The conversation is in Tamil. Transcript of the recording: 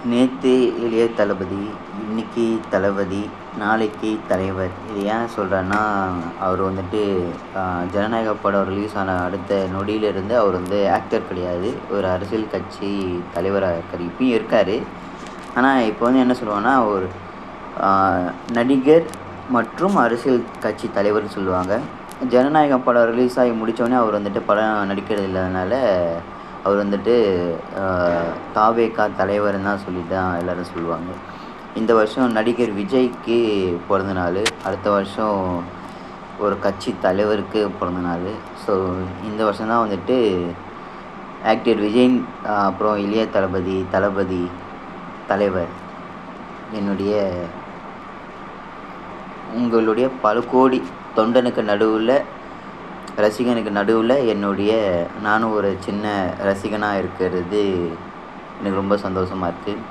நேற்று இளைய தளபதி, இன்னைக்கு தளபதி, நாளைக்கு தலைவர். இது ஏன் சொல்கிறேன்னா, அவர் வந்துட்டு ஜனநாயக படம் ரிலீஸ் ஆன அடுத்த நொடியிலிருந்து அவர் வந்து ஆக்டர் கிடையாது, ஒரு அரசியல் கட்சி தலைவராக இருக்கார். இப்பயும் இருக்கார். ஆனால் இப்போ வந்து என்ன சொல்லுவாங்கன்னா, ஒரு நடிகர் மற்றும் அரசியல் கட்சி தலைவர்னு சொல்லுவாங்க. ஜனநாயகம் படம் ரிலீஸ் ஆகி முடித்தோடனே அவர் வந்துட்டு படம் நடிக்கிறது இல்லாதனால அவர் வந்துட்டு தாவேகா தலைவர்னு தான் சொல்லி தான் எல்லோரும் சொல்லுவாங்க. இந்த வருஷம் நடிகர் விஜய்க்கு பிறந்த நாள், அடுத்த வருஷம் ஒரு கட்சி தலைவருக்கு பிறந்த நாள். ஸோ இந்த வருஷம்தான் வந்துட்டு ஆக்டர் விஜய், அப்புறம் இளைய தளபதி, தலைவர் என்னுடைய உங்களுடைய பல கோடி தொண்டனுக்கு நடுவில், ரசிகனுக்கு நடுவில் நானும் ஒரு சின்ன ரசிகனாக இருக்கிறது எனக்கு ரொம்ப சந்தோஷமாக இருக்குது.